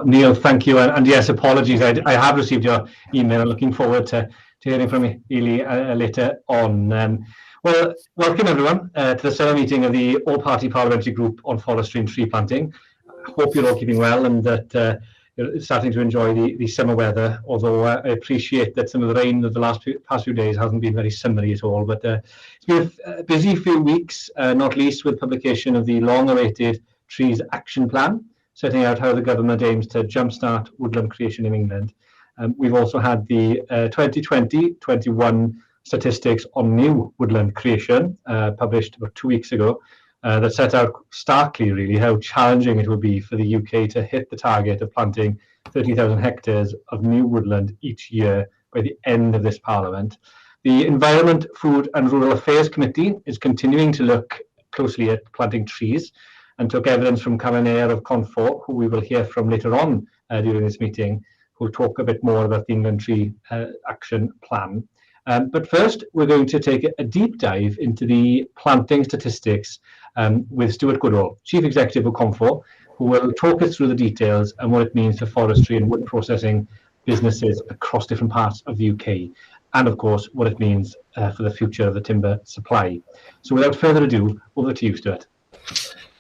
Neil, thank you. And yes, apologies. I have received your email. Looking forward to hearing from you, Healy, later on. Well, welcome everyone to the summer meeting of the All-Party Parliamentary Group on Forestry and Tree Planting. I hope you're all keeping well and that you're starting to enjoy the summer weather, although I appreciate that some of the rain of the past few days hasn't been very summery at all. But it's been a busy few weeks, not least with publication of the long-awaited Trees Action Plan, setting out how the government aims to jumpstart woodland creation in England. We've also had the 2020-21 statistics on new woodland creation, published about 2 weeks ago, that set out starkly, really, how challenging it will be for the UK to hit the target of planting 30,000 hectares of new woodland each year by the end of this Parliament. The Environment, Food and Rural Affairs Committee is continuing to look closely at planting trees, and took evidence from Caroline Eyre of Conifers, who we will hear from later on during this meeting, who will talk a bit more about the England Tree Action Plan. But first, we're going to take a deep dive into the planting statistics with Stuart Goodall, Chief Executive of Conifers, who will talk us through the details and what it means for forestry and wood processing businesses across different parts of the UK, and of course, what it means for the future of the timber supply. So without further ado, over to you, Stuart.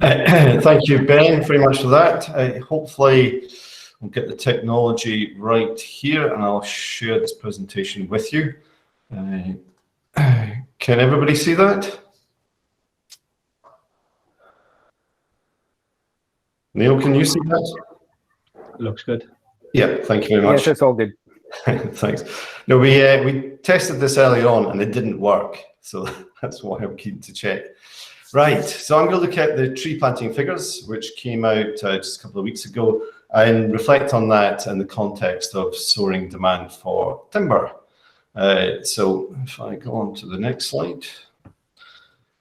Thank you, Ben, very much for that. Hopefully we'll get the technology right here and I'll share this presentation with you. Can everybody see that? Neil, can you see that? Looks good. Yeah, thank you very much. Yes, it's all good. Thanks. No, we tested this earlier on and it didn't work, so that's why I'm keen to check. Right, so I'm going to look at the tree planting figures, which came out just a couple of weeks ago, and reflect on that in the context of soaring demand for timber. So if I go on to the next slide.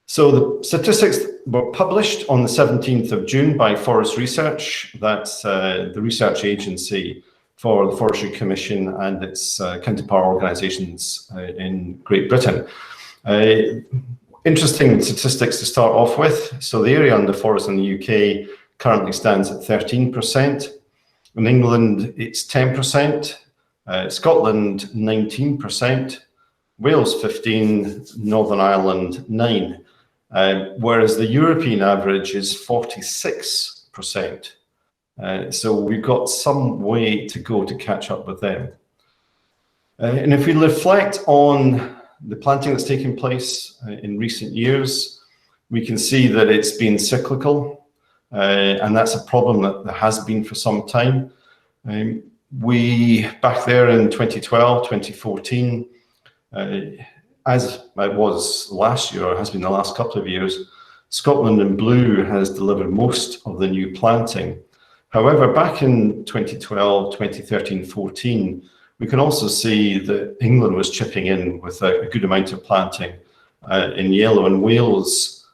So the statistics were published on the 17th of June by Forest Research. That's the research agency for the Forestry Commission and its counterpart organisations in Great Britain. Interesting statistics to start off with. So the area under forest in the UK currently stands at 13%. In England, it's 10%. Scotland, 19%. Wales, 15%. Northern Ireland, 9%. Whereas the European average is 46%. So we've got some way to go to catch up with them. And if we reflect on the planting that's taken place in recent years, we can see that it's been cyclical, and that's a problem that there has been for some time. We, back there in 2012, 2014, as it was last year, or has been the last couple of years, Scotland in blue has delivered most of the new planting. However, back in 2012, 2013, 14, we can also see that England was chipping in with a good amount of planting in yellow, and Wales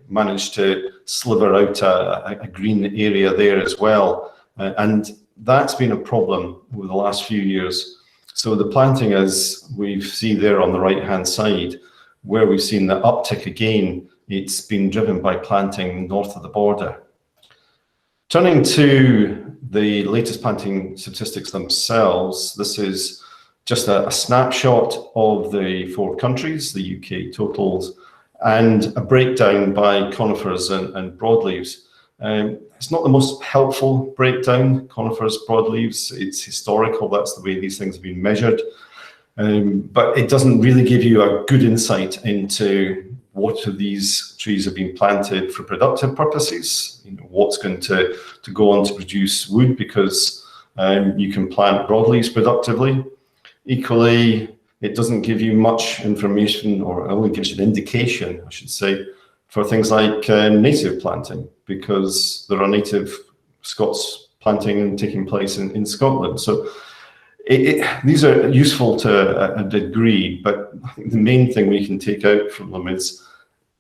managed to sliver out a green area there as well. And that's been a problem over the last few years. So the planting, as we see there on the right-hand side, where we've seen the uptick again, it's been driven by planting north of the border. Turning to the latest planting statistics themselves, this is just a snapshot of the 4 countries, the UK totals, and a breakdown by conifers and broadleaves. It's not the most helpful breakdown, conifers, broadleaves. It's historical, that's the way these things have been measured. But it doesn't really give you a good insight into what of these trees have been planted for productive purposes, what's going to go on to produce wood, because you can plant broadleaves productively. Equally, it doesn't give you much information, or only gives you an indication, I should say, for things like native planting, because there are native Scots planting taking place in Scotland. So these are useful to a degree, but I think the main thing we can take out from them is,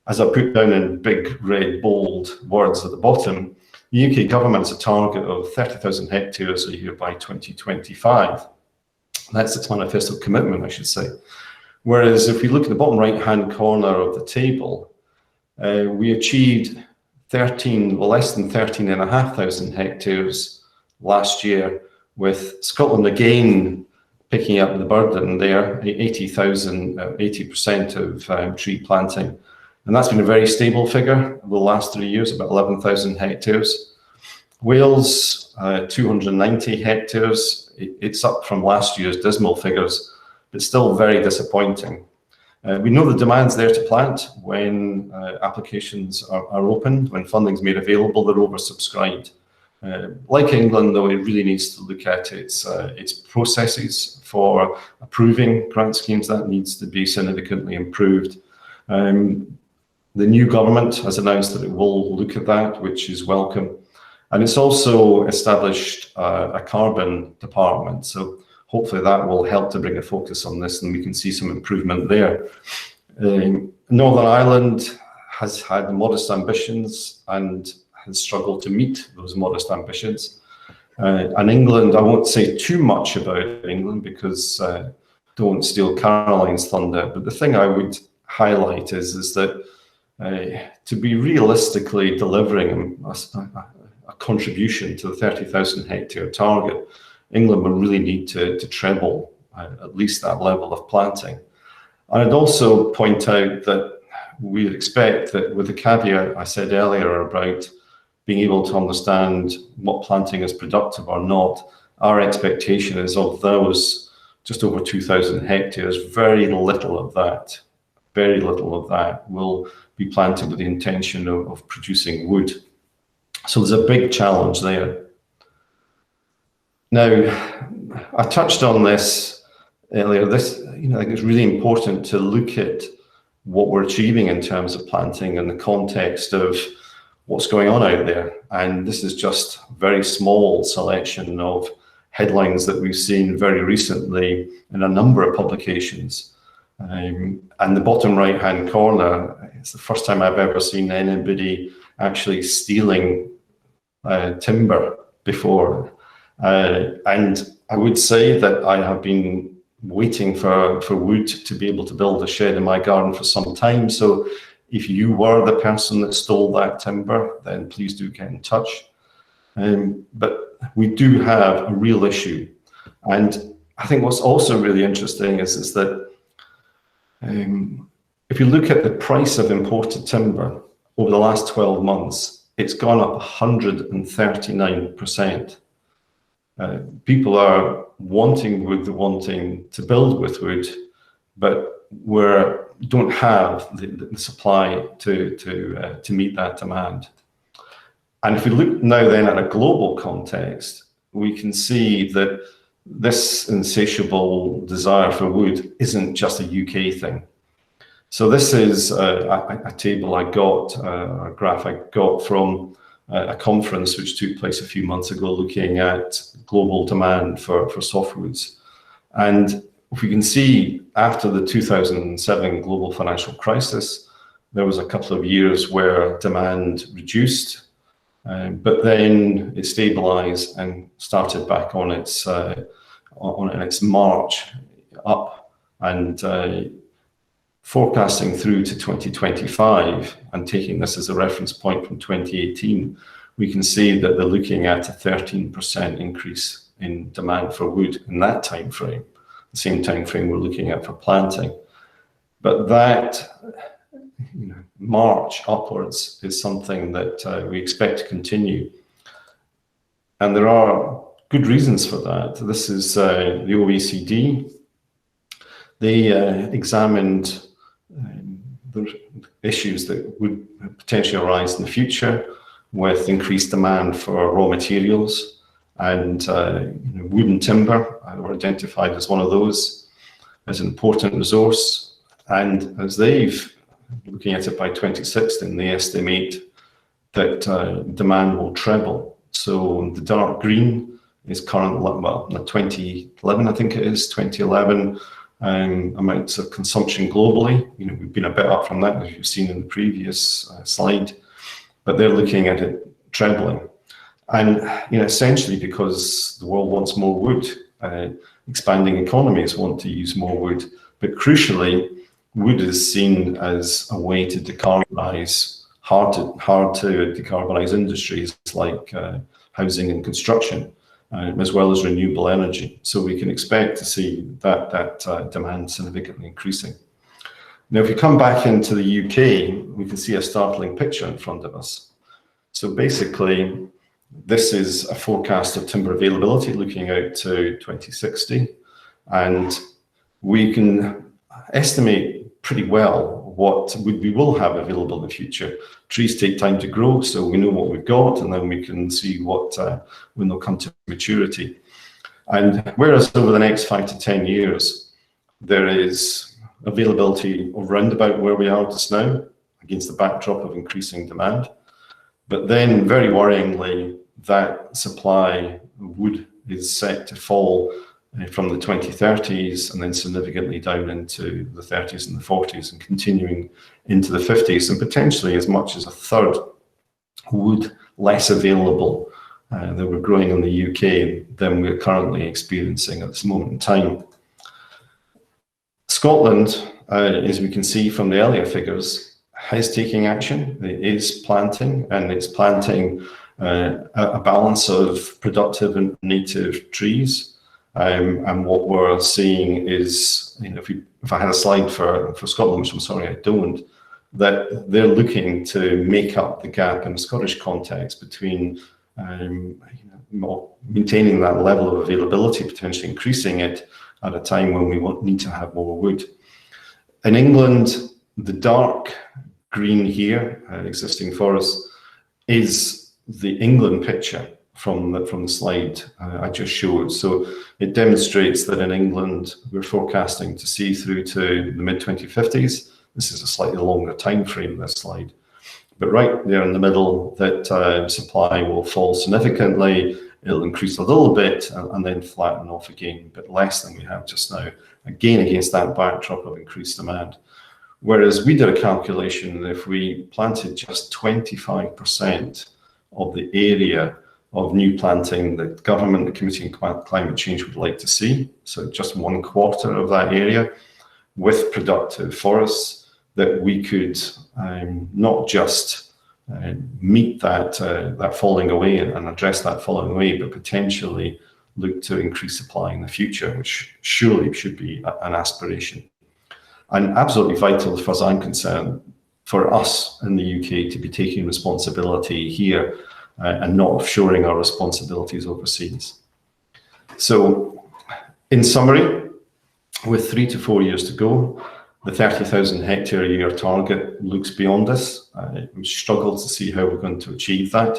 as I put down in big red bold words at the bottom, the UK government has a target of 30,000 hectares a year by 2025. That's its manifesto commitment, I should say. Whereas if we look at the bottom right-hand corner of the table, we achieved less than 13,500 hectares last year, with Scotland again picking up the burden there, 80% of tree planting. And that's been a very stable figure over the last 3 years, about 11,000 hectares. Wales, 290 hectares. It's up from last year's dismal figures, but still very disappointing. We know the demand's there to plant when applications are opened, when funding's made available, they're oversubscribed. Like England, though, it really needs to look at its processes for approving grant schemes. That needs to be significantly improved. The new government has announced that it will look at that, which is welcome. And it's also established a carbon department. So hopefully that will help to bring a focus on this and we can see some improvement there. Northern Ireland has had modest ambitions and has struggled to meet those modest ambitions. And England, I won't say too much about England because don't steal Caroline's thunder, but the thing I would highlight is that to be realistically delivering a contribution to the 30,000 hectare target, England will really need to treble at least that level of planting. And I'd also point out that we expect that with the caveat I said earlier about being able to understand what planting is productive or not, our expectation is of those just over 2,000 hectares, very little of that will be planted with the intention of producing wood. So there's a big challenge there. Now, I touched on this earlier. I think it's really important to look at what we're achieving in terms of planting in the context of what's going on out there. And this is just a very small selection of headlines that we've seen very recently in a number of publications. And the bottom right-hand corner, it's the first time I've ever seen anybody actually stealing timber before. And I would say that I have been waiting for wood to be able to build a shed in my garden for some time. So if you were the person that stole that timber, then please do get in touch. But we do have a real issue. And I think what's also really interesting is that if you look at the price of imported timber over the last 12 months, it's gone up 139%. People are wanting wood, wanting to build with wood, but we don't have the supply to meet that demand. And if we look now then at a global context, we can see that this insatiable desire for wood isn't just a UK thing. So this is a table I got, a graph I got from a conference which took place a few months ago looking at global demand for softwoods. And if we can see after the 2007 global financial crisis, there was a couple of years where demand reduced, but then it stabilized and started back on its march up, and forecasting through to 2025 and taking this as a reference point from 2018, we can see that they're looking at a 13% increase in demand for wood in that time frame, the same time frame we're looking at for planting. But that march upwards is something that we expect to continue. And there are good reasons for that. This is the OECD. They examined the issues that would potentially arise in the future with increased demand for raw materials, and wood and timber were identified as one of those as an important resource. And as they've looking at it by 2060, they estimate that demand will treble. So the dark green is current, well, 2011, I think it is, 2011 amounts of consumption globally. We've been a bit up from that, as you've seen in the previous slide, but they're looking at it trebling. And essentially because the world wants more wood, expanding economies want to use more wood, but crucially, wood is seen as a way to decarbonize hard to decarbonize industries like housing and construction. as well as renewable energy. So we can expect to see that demand significantly increasing. Now, if we come back into the UK, we can see a startling picture in front of us. So basically, this is a forecast of timber availability looking out to 2060, and we can estimate pretty well what we will have available in the future. Trees take time to grow, so we know what we've got, and then we can see what when they'll come to maturity. And whereas over the next 5 to 10 years, there is availability of round about where we are just now against the backdrop of increasing demand. But then, very worryingly, that supply of wood is set to fall from the 2030s and then significantly down into the 30s and the 40s and continuing into the 50s, and potentially as much as a third wood less available that we're growing in the UK than we're currently experiencing at this moment in time. Scotland, as we can see from the earlier figures, is taking action. It is planting, and it's planting a balance of productive and native trees. And what we're seeing is, if I had a slide for Scotland, which I'm sorry I don't, that they're looking to make up the gap in the Scottish context between maintaining that level of availability, potentially increasing it at a time when we need to have more wood. In England, the dark green here, existing forests, is the England picture from the slide I just showed. So it demonstrates that in England, we're forecasting to see through to the mid-2050s. This is a slightly longer time frame, this slide. But right there in the middle, that supply will fall significantly. It'll increase a little bit and then flatten off again, but less than we have just now, again against that backdrop of increased demand. Whereas we did a calculation that if we planted just 25% of the area of new planting that government, the Committee on Climate Change would like to see, so just 1/4 of that area with productive forests, that we could not just meet that falling away and address that falling away, but potentially look to increase supply in the future, which surely should be an aspiration. And absolutely vital, as far as I'm concerned, for us in the UK to be taking responsibility here and not offshoring our responsibilities overseas. So, in summary, with 3 to 4 years to go, the 30,000 hectare a year target looks beyond us. We struggle to see how we're going to achieve that.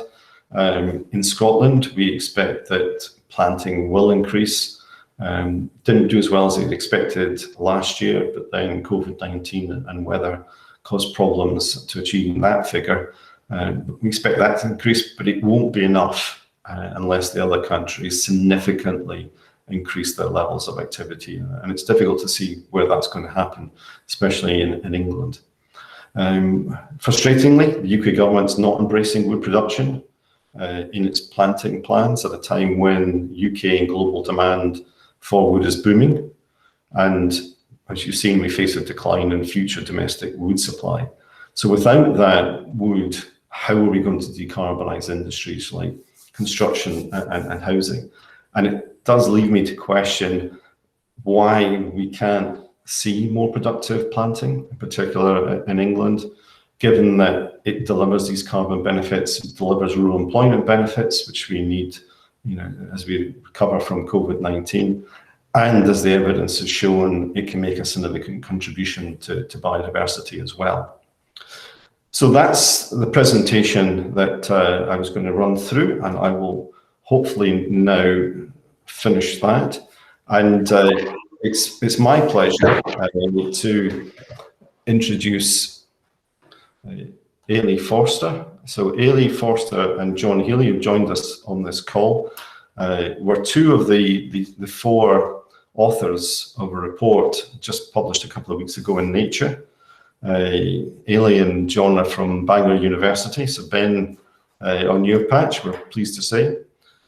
In Scotland, we expect that planting will increase. Didn't do as well as we'd expected last year, but then COVID-19 and weather caused problems to achieving that figure. We expect that to increase, but it won't be enough unless the other countries significantly increase their levels of activity. And it's difficult to see where that's going to happen, especially in England. Frustratingly, the UK government's not embracing wood production in its planting plans at a time when UK and global demand for wood is booming. And as you've seen, we face a decline in future domestic wood supply. So without that wood, how are we going to decarbonise industries like construction and housing? And it does leave me to question why we can't see more productive planting, in particular in England, given that it delivers these carbon benefits, it delivers rural employment benefits, which we need, as we recover from COVID-19. And as the evidence has shown, it can make a significant contribution to biodiversity as well. So that's the presentation that I was going to run through, and I will hopefully now finish that. And it's my pleasure to introduce Healy Forster. So Healy Forster and John Healy, who joined us on this call, were two of the 4 authors of a report just published a couple of weeks ago in Nature. Healy and John are from Bangor University, so Ben on your patch, we're pleased to say.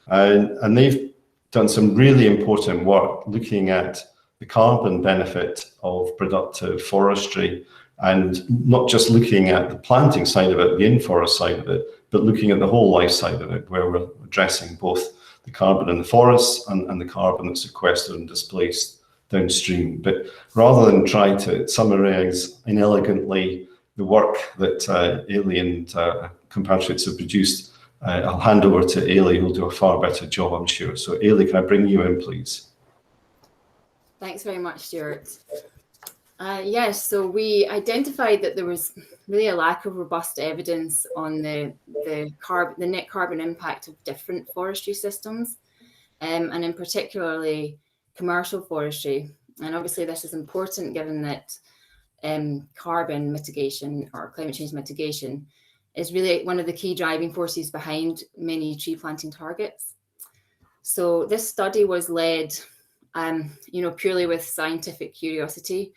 And they've done some really important work looking at the carbon benefit of productive forestry, and not just looking at the planting side of it, the in-forest side of it, but looking at the whole life side of it, where we're addressing both the carbon in the forests and the carbon that's sequestered and displaced downstream. But rather than try to summarise inelegantly the work that Healy and compatriots have produced, I'll hand over to Healy, who'll do a far better job, I'm sure. So Healy, can I bring you in, please? Thanks very much, Stuart. Yes, so we identified that there was really a lack of robust evidence on the net carbon impact of different forestry systems, and in particularly commercial forestry. And obviously this is important given that carbon mitigation or climate change mitigation is really one of the key driving forces behind many tree planting targets. So this study was led, purely with scientific curiosity.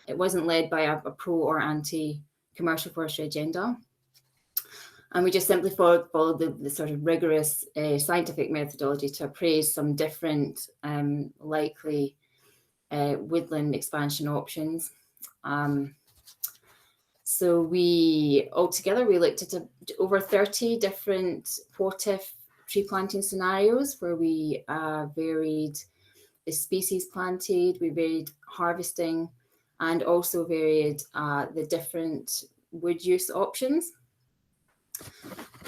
It wasn't led by a pro or anti commercial forestry agenda. And we just simply followed the sort of rigorous scientific methodology to appraise some different likely woodland expansion options. So we looked at over 30 different what-if tree planting scenarios where we varied the species planted, we varied harvesting, and also varied the different wood use options.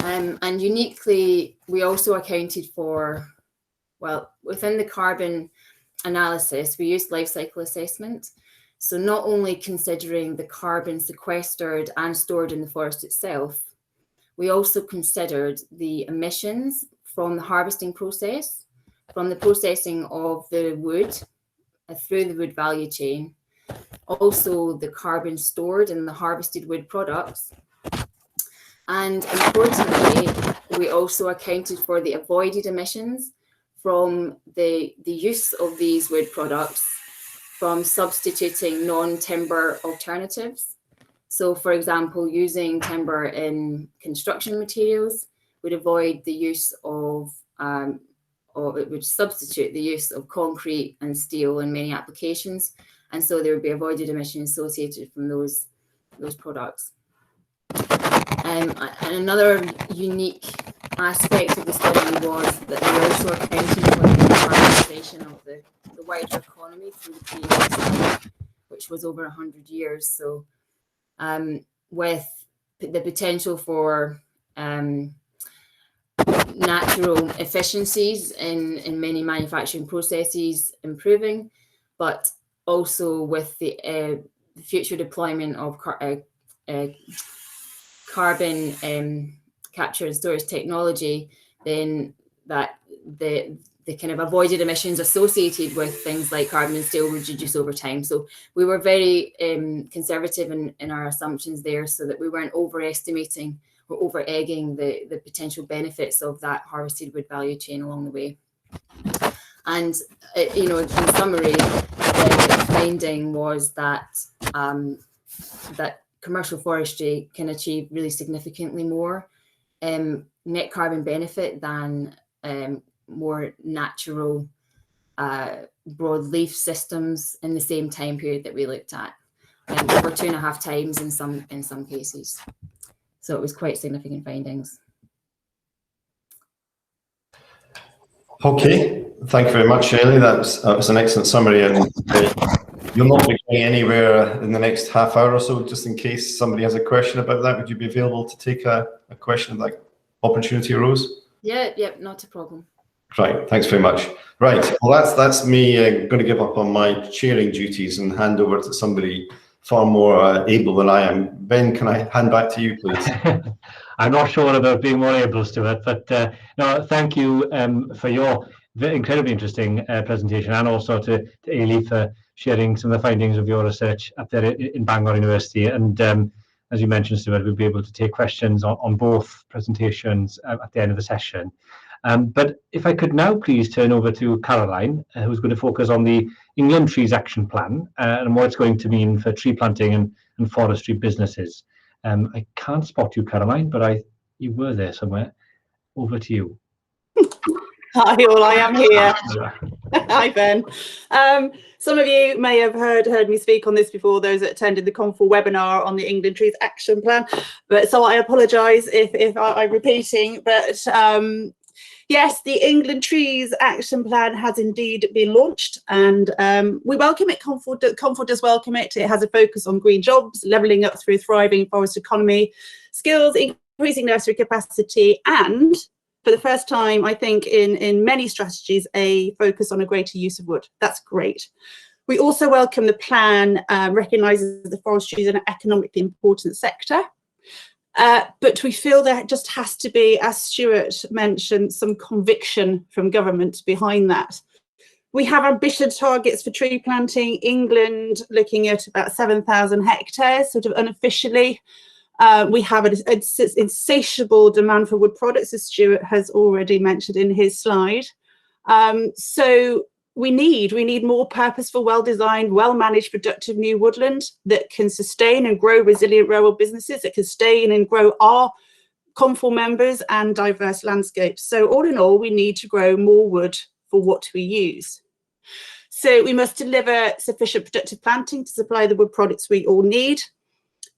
And uniquely, we also accounted for, within the carbon analysis, we used life cycle assessment. So not only considering the carbon sequestered and stored in the forest itself, we also considered the emissions from the harvesting process, from the processing of the wood through the wood value chain, also the carbon stored in the harvested wood products. And importantly, we also accounted for the avoided emissions from the use of these wood products from substituting non-timber alternatives. So for example, using timber in construction materials would avoid the use of, or it would substitute the use of concrete and steel in many applications. And so there would be avoided emissions associated from those products. And another unique aspect of the study was that we also accounted for the decarbonization of the wider economy through the previous cycle, which was over 100 years. So with the potential for natural efficiencies in many manufacturing processes improving, but also with the future deployment of carbon capture and storage technology, then that the kind of avoided emissions associated with things like carbon and steel would reduce over time. So we were very conservative in our assumptions there, so that we weren't overestimating or over-egging the potential benefits of that harvested wood value chain along the way. And in summary, the finding was that that commercial forestry can achieve really significantly more net carbon benefit than more natural broadleaf systems in the same time period that we looked at, over 2.5 times in some cases. So it was quite significant findings. Okay, thank you very much, Healy. That was an excellent summary, and you'll not be going anywhere in the next half hour or so. Just in case somebody has a question about that, would you be available to take a question if that opportunity arose? Yeah, not a problem. Right, thanks very much. Right, well, that's me going to give up on my chairing duties and hand over to somebody far more able than I am. Ben, can I hand back to you, please? I'm not sure about being more able to it, but no, thank you for your incredibly interesting presentation, and also to Healy for sharing some of the findings of your research up there in Bangor University. And as you mentioned, Stuart, we'll be able to take questions on both presentations at the end of the session. But if I could now please turn over to Caroline, who's going to focus on the England Trees Action Plan and what it's going to mean for tree planting and forestry businesses. I can't spot you, Caroline, but you were there somewhere. Over to you. Hi all, I am here. Hi Ben. Some of you may have heard me speak on this before, those that attended the Conifers webinar on the England Trees Action Plan. But so I apologise if I'm repeating, but Yes, the England Trees Action Plan has indeed been launched, and we welcome it. Conifers does welcome it. It has a focus on green jobs, levelling up through a thriving forest economy, skills, increasing nursery capacity, and for the first time, I think, in many strategies, a focus on a greater use of wood. That's great. We also welcome the plan recognises the forestry as an economically important sector. But we feel there just has to be, as Stuart mentioned, some conviction from government behind that. We have ambitious targets for tree planting. England looking at about 7,000 hectares, sort of unofficially. We have an insatiable demand for wood products, as Stuart has already mentioned in his slide. So we need more purposeful, well-designed, well-managed, productive new woodland that can sustain and grow resilient rural businesses, that can sustain and grow our Conifers members and diverse landscapes. So all in all, we need to grow more wood for what we use. So we must deliver sufficient productive planting to supply the wood products we all need.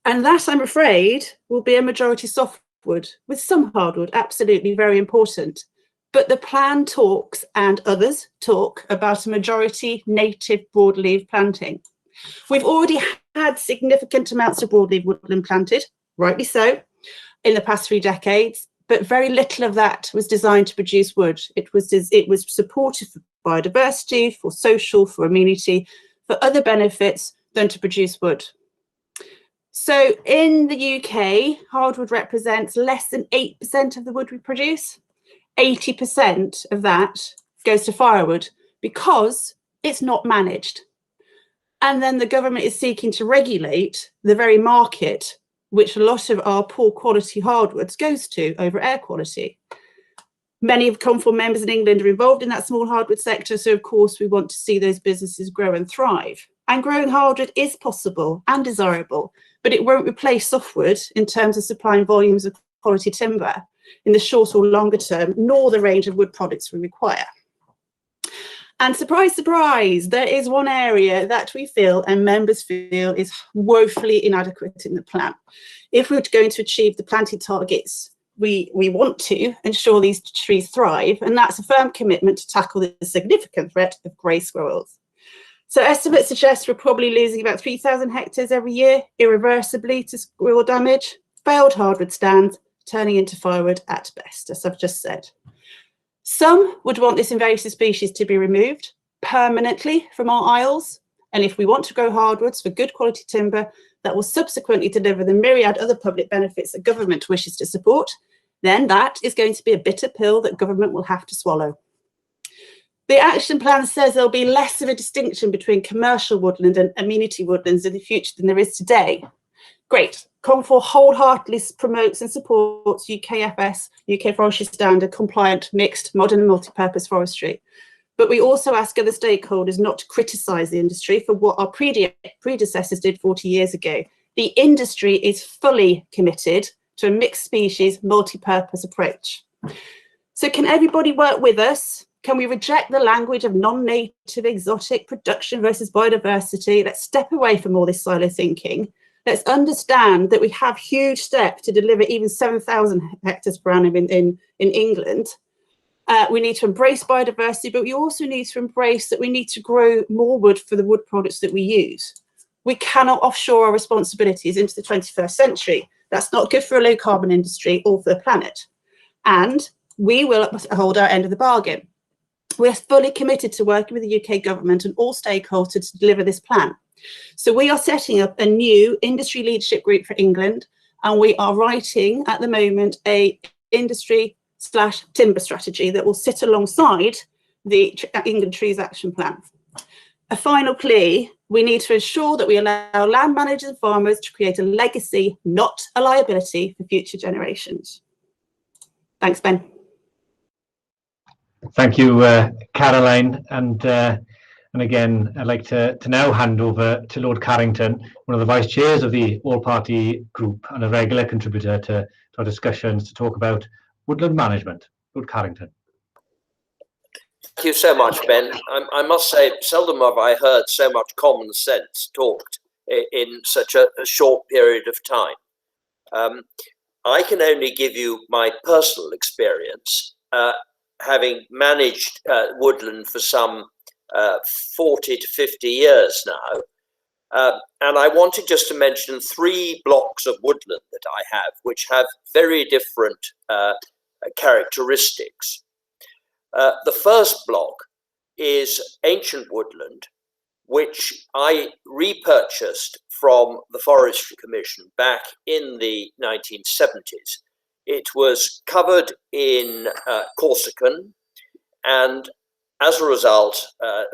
And that, I'm afraid, will be a majority softwood with some hardwood, absolutely very important. But the plan talks, and others talk, about a majority native broadleaf planting. We've already had significant amounts of broadleaf woodland planted, rightly so, in the past 3 decades, but very little of that was designed to produce wood. It was supportive for biodiversity, for social, for amenity, for other benefits than to produce wood. So in the UK, hardwood represents less than 8% of the wood we produce. 80% of that goes to firewood because it's not managed. And then the government is seeking to regulate the very market which a lot of our poor quality hardwoods goes to over air quality. Many of Conifers members in England are involved in that small hardwood sector, so of course we want to see those businesses grow and thrive. And growing hardwood is possible and desirable, but it won't replace softwood in terms of supplying volumes of quality timber in the short or longer term, nor the range of wood products we require. And surprise, surprise, there is one area that we feel and members feel is woefully inadequate in the plan. If we're going to achieve the planting targets we want to ensure these trees thrive, and that's a firm commitment to tackle the significant threat of grey squirrels. So estimates suggest we're probably losing about 3,000 hectares every year irreversibly to squirrel damage, failed hardwood stands, turning into firewood at best, as I've just said. Some would want this invasive species to be removed permanently from our isles. And if we want to grow hardwoods for good quality timber that will subsequently deliver the myriad other public benefits that government wishes to support, then that is going to be a bitter pill that government will have to swallow. The action plan says there'll be less of a distinction between commercial woodland and amenity woodlands in the future than there is today. Great. Conifers wholeheartedly promotes and supports UKFS, UK Forestry Standard compliant, mixed, modern and multi-purpose forestry. But we also ask other stakeholders not to criticise the industry for what our predecessors did 40 years ago. The industry is fully committed to a mixed species, multi-purpose approach. So can everybody work with us? Can we reject the language of non-native, exotic production versus biodiversity? Let's step away from all this silo thinking. Let's understand that we have huge steps to deliver even 7,000 hectares per annum in England. We need to embrace biodiversity, but we also need to embrace that we need to grow more wood for the wood products that we use. We cannot offshore our responsibilities into the 21st century. That's not good for a low carbon industry or for the planet. And we will hold our end of the bargain. We're fully committed to working with the UK government and all stakeholders to deliver this plan. So we are setting up a new industry leadership group for England, and we are writing at the moment a industry/timber strategy that will sit alongside the England Trees Action Plan. A final plea, we need to ensure that we allow land managers and farmers to create a legacy, not a liability for future generations. Thanks, Ben. Thank you, Caroline. And again, I'd like to now hand over to Lord Carrington, one of the vice chairs of the all-party group and a regular contributor to our discussions to talk about woodland management. Lord Carrington. Thank you so much, Ben. I must say, seldom have I heard so much common sense talked in such a short period of time. I can only give you my personal experience. having managed woodland for some 40 to 50 years now. And I wanted just to mention 3 blocks of woodland that I have, which have very different characteristics. The first block is ancient woodland, which I repurchased from the Forestry Commission back in the 1970s. It was covered in Corsican, and as a result,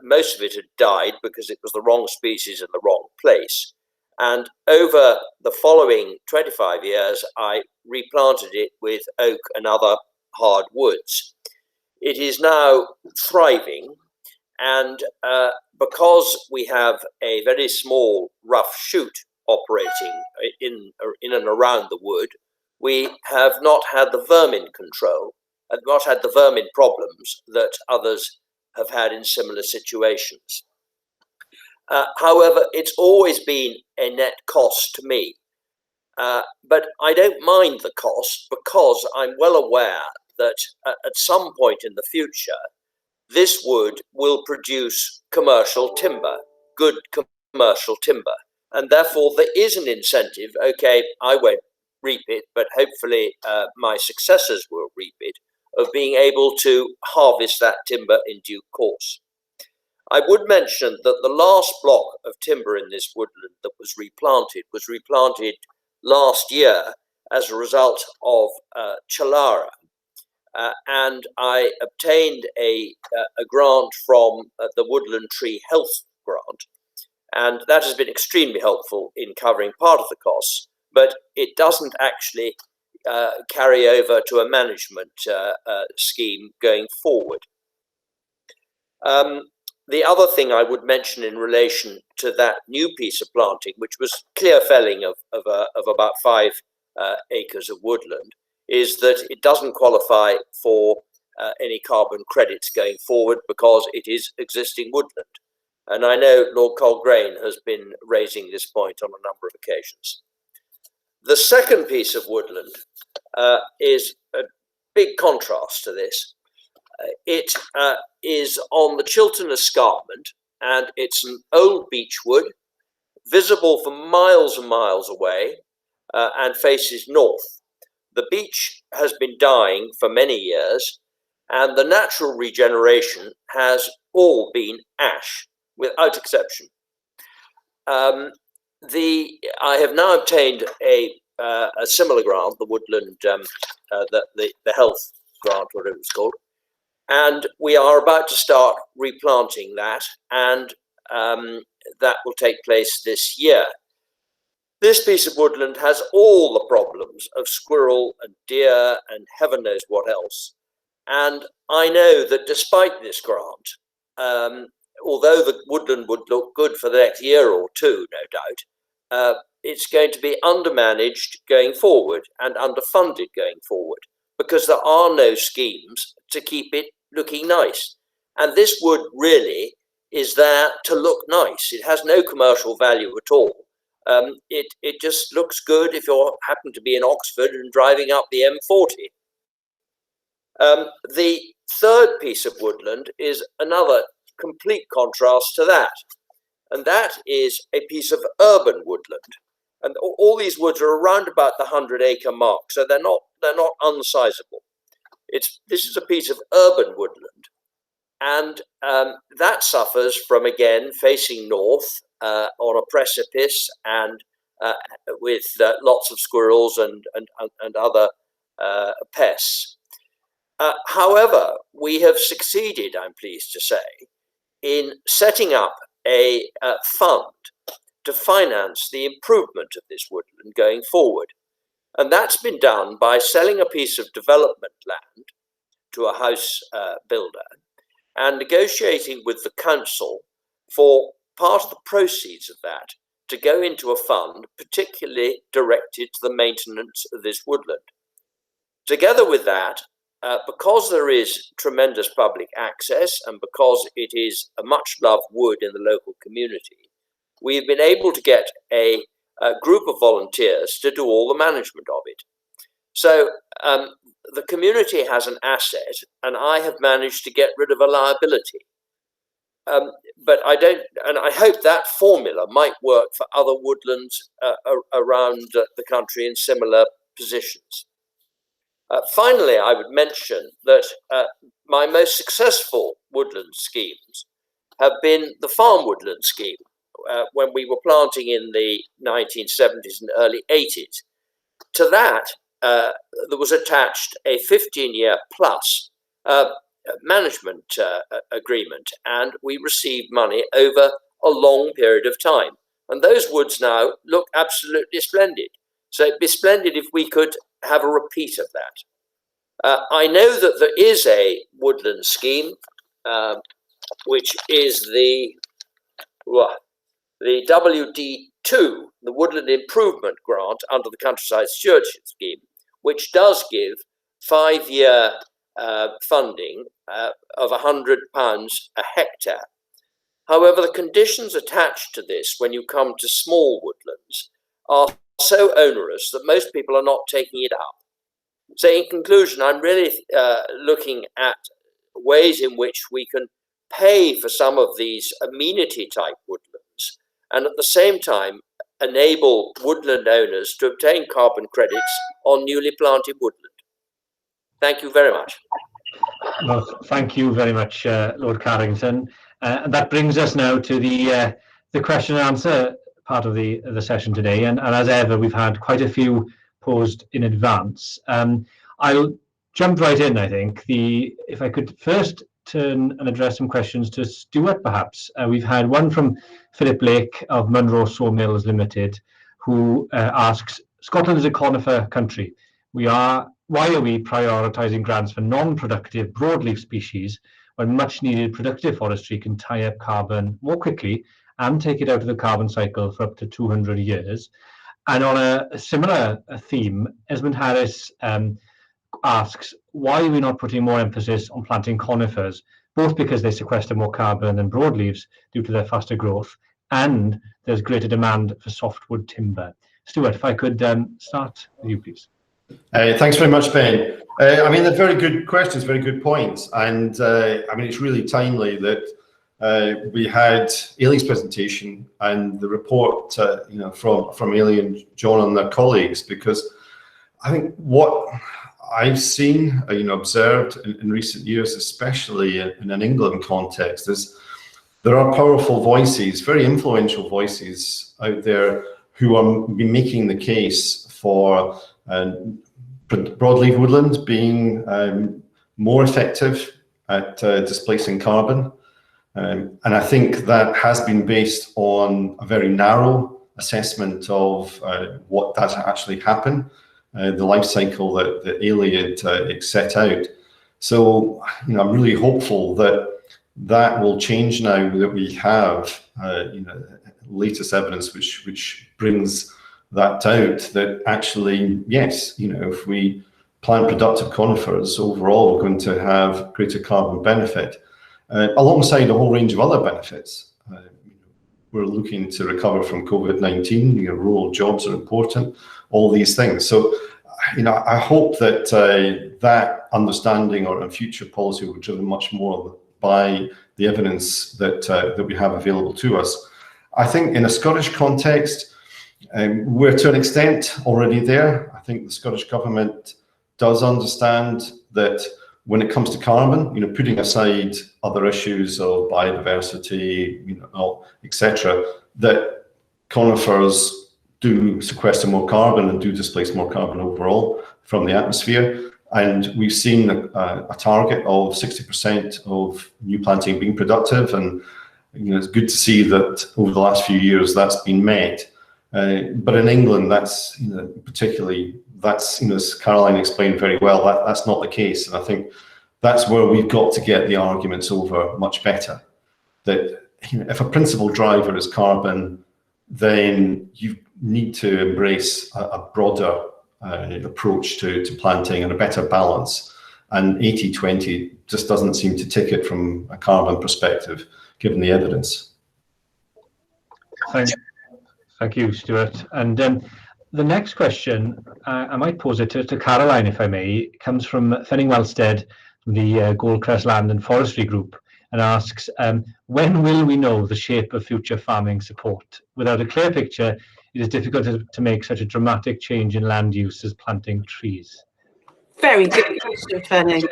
most of it had died because it was the wrong species in the wrong place. And over the following 25 years, I replanted it with oak and other hard woods. It is now thriving, and because we have a very small rough shoot operating in and around the wood, we have not had the vermin control and not had the vermin problems that others have had in similar situations. However, it's always been a net cost to me, but I don't mind the cost because I'm well aware that at some point in the future, this wood will produce commercial timber, good commercial timber, and therefore there is an incentive. Okay, I won't reap it, but hopefully my successors will reap it, of being able to harvest that timber in due course. I would mention that the last block of timber in this woodland that was replanted last year as a result of Chalara. And I obtained a grant from the Woodland Tree Health Grant, and that has been extremely helpful in covering part of the costs, but it doesn't actually carry over to a management scheme going forward. The other thing I would mention in relation to that new piece of planting, which was clear felling of about 5 acres of woodland, is that it doesn't qualify for any carbon credits going forward because it is existing woodland. And I know Lord Colgrane has been raising this point on a number of occasions. The second piece of woodland is a big contrast to this. It is on the Chiltern Escarpment, and it's an old beech wood, visible for miles and miles away, and faces north. The beech has been dying for many years, and the natural regeneration has all been ash, without exception. I have now obtained a similar grant, the Woodland, the health grant, whatever it's called, and we are about to start replanting that, and that will take place this year. This piece of woodland has all the problems of squirrel and deer and heaven knows what else. And I know that despite this grant, although the woodland would look good for the next year or two, no doubt, it's going to be undermanaged going forward and underfunded going forward because there are no schemes to keep it looking nice. And this wood really is there to look nice. It has no commercial value at all. It just looks good if you happen to be in Oxford and driving up the M40. The third piece of woodland is another complete contrast to that, and that is a piece of urban woodland. And all these woods are around about the 100-acre mark, so they're not unsizable. This is a piece of urban woodland, and that suffers from, again, facing north on a precipice and with lots of squirrels and other pests. However, we have succeeded, I'm pleased to say, in setting up a fund to finance the improvement of this woodland going forward. And that's been done by selling a piece of development land to a house builder and negotiating with the council for part of the proceeds of that to go into a fund particularly directed to the maintenance of this woodland. Together with that, because there is tremendous public access and because it is a much loved wood in the local community, we've been able to get a group of volunteers to do all the management of it. So the community has an asset, and I have managed to get rid of a liability. But I don't, and I hope that formula might work for other woodlands around the country in similar positions. Finally, I would mention that my most successful woodland schemes have been the farm woodland scheme, when we were planting in the 1970s and early 80s. To that, there was attached a 15-year plus management agreement, and we received money over a long period of time. And those woods now look absolutely splendid. So it'd be splendid if we could have a repeat of that. I know that there is a woodland scheme, which is the WD2, the Woodland Improvement Grant under the Countryside Stewardship Scheme, which does give 5-year funding of £100 a hectare. However, the conditions attached to this when you come to small woodlands are so onerous that most people are not taking it up. So in conclusion, I'm really looking at ways in which we can pay for some of these amenity type woodlands and at the same time enable woodland owners to obtain carbon credits on newly planted woodland. Thank you very much. Well, thank you very much, Lord Carrington. And that brings us now to the question and answer part of the session today. And as ever, we've had quite a few posed in advance. I'll jump right in, I think. If I could first turn and address some questions to Stuart, perhaps. We've had one from Philip Blake of Munro Sawmills Limited, who asks, Scotland is a conifer country. Why are we prioritising grants for non-productive broadleaf species when much needed productive forestry can tie up carbon more quickly and take it out of the carbon cycle for up to 200 years? And on a similar theme, Esmond Harris asks, why are we not putting more emphasis on planting conifers, both because they sequester more carbon than broadleaves due to their faster growth, and there's greater demand for softwood timber? Stuart, if I could start with you, please. Thanks very much, Ben. I mean, they're very good questions, very good points. And I mean, it's really timely that we had Healy's presentation and the report, from Healy and John and their colleagues, because I think what I've seen, observed in recent years, especially in an England context, is there are powerful voices, very influential voices out there who are making the case for broadleaf woodland being more effective at displacing carbon. And I think that has been based on a very narrow assessment of what does actually happen, the life cycle that Healy had set out. So, I'm really hopeful that will change now that we have, latest evidence which brings that out, that actually, yes, if we plant productive conifers, overall we're going to have greater carbon benefit, alongside a whole range of other benefits. We're looking to recover from COVID-19, rural jobs are important, all these things. So, I hope that that understanding or future policy will be driven much more by the evidence that we have available to us. I think in a Scottish context, we're to an extent already there. I think the Scottish government does understand that when it comes to carbon, putting aside other issues of biodiversity, etc., that conifers do sequester more carbon and do displace more carbon overall from the atmosphere. And we've seen a target of 60% of new planting being productive. And it's good to see that over the last few years that's been met. But in England, that's particularly, as Caroline explained very well, that's not the case. And I think that's where we've got to get the arguments over much better. That if a principal driver is carbon, then you need to embrace a broader approach to planting and a better balance. And 80-20 just doesn't seem to tick it from a carbon perspective, given the evidence. Thank you, Stuart. And the next question, I might pose it to Caroline, if I may, comes from Fenning Wellstead, from the Goldcrest Land and Forestry Group, and asks, when will we know the shape of future farming support? Without a clear picture, it is difficult to make such a dramatic change in land use as planting trees. Very good question, Fanny.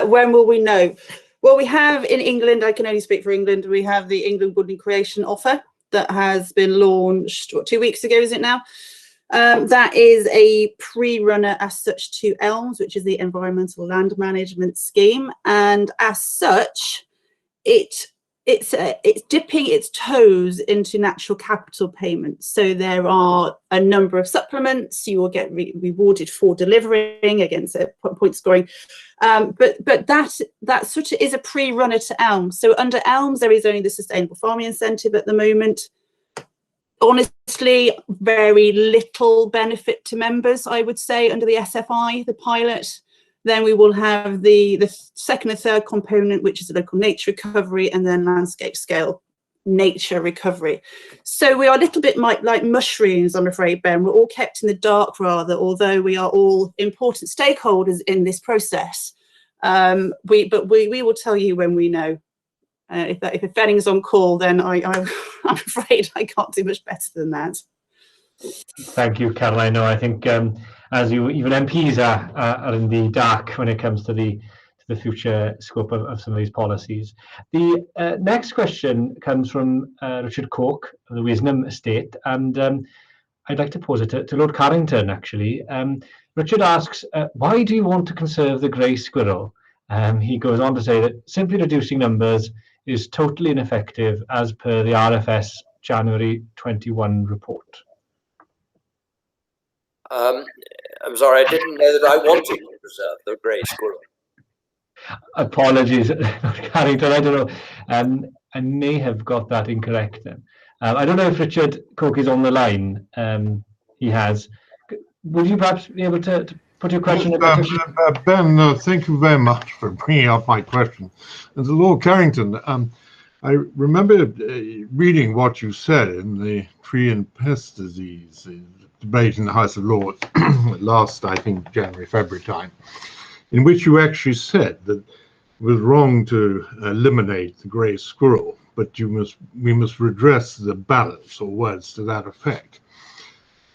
When will we know? Well, we have in England, I can only speak for England, we have the England Woodland Creation Offer that has been launched, 2 weeks ago, is it now? That is a pre-runner as such to ELMS, which is the Environmental Land Management Scheme. And as such, it's dipping its toes into natural capital payments. So there are a number of supplements you will get rewarded for delivering against a point scoring. But that sort of is a pre-runner to ELMS. So under ELMS, there is only the Sustainable Farming Incentive at the moment. Honestly, very little benefit to members, I would say, under the SFI, the pilot. Then we will have the second and third component, which is the local nature recovery, and then landscape scale nature recovery. So we are a little bit like mushrooms, I'm afraid, Ben. We're all kept in the dark, rather, although we are all important stakeholders in this process. We will tell you when we know. If Fenning is on call, then I'm afraid I can't do much better than that. Thank you, Caroline. No, I think as even MPs are in the dark when it comes to the future scope of some of these policies. The next question comes from Richard Coke of the Wisnam Estate, and I'd like to pose it to Lord Carrington, actually. Richard asks, why do you want to conserve the grey squirrel? He goes on to say that simply reducing numbers is totally ineffective as per the RFS January 21 report. I'm sorry, I didn't know that I wanted to preserve the grey squirrel. Apologies, Carrington, I don't know. I may have got that incorrect then. I don't know if Richard Coke is on the line. He has. Would you perhaps be able to put your question? Ben, thank you very much for bringing up my question. And to Lord Carrington, I remember reading what you said in the tree and pest disease debate in the House of Lords last, I think, January, February time, in which you actually said that it was wrong to eliminate the grey squirrel, but we must redress the balance, or words to that effect.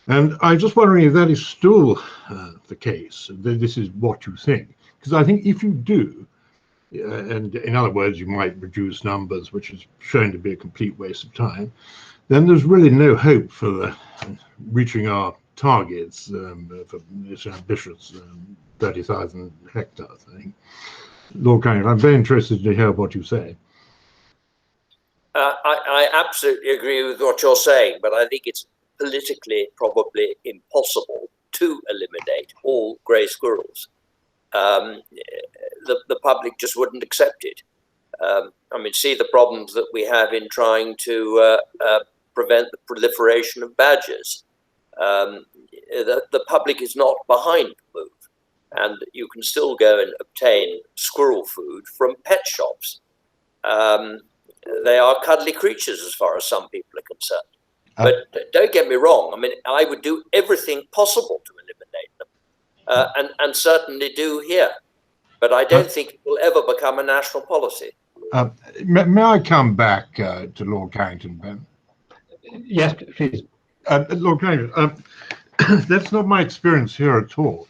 And I'm just wondering if that is still the case, that this is what you think. Because I think if you do, and in other words, you might reduce numbers, which is shown to be a complete waste of time, then there's really no hope for reaching our targets for this ambitious 30,000 hectares, I think. Lord Carrington, I'm very interested to hear what you say. I absolutely agree with what you're saying, but I think it's politically probably impossible to eliminate all grey squirrels. The public just wouldn't accept it. I mean, see the problems that we have in trying to prevent the proliferation of badgers. The public is not behind the move, and you can still go and obtain squirrel food from pet shops. They are cuddly creatures as far as some people are concerned. But don't get me wrong, I mean, I would do everything possible to eliminate them, and certainly do here. But I don't think it will ever become a national policy. May I come back to Lord Carrington, Ben? Yes, please. Lord Carrington, that's not my experience here at all.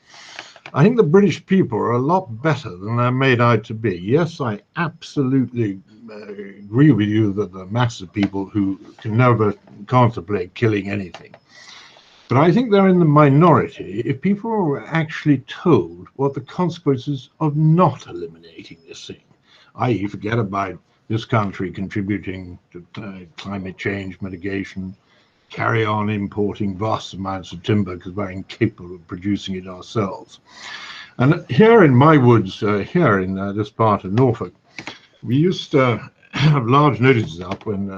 I think the British people are a lot better than they're made out to be. Yes, I absolutely agree with you that there are mass of people who can never contemplate killing anything. But I think they're in the minority if people are actually told what the consequences of not eliminating this thing, i.e. forget about this country contributing to climate change mitigation, carry on importing vast amounts of timber because we're incapable of producing it ourselves. And here in my woods, here in this part of Norfolk, we used to have large notices up when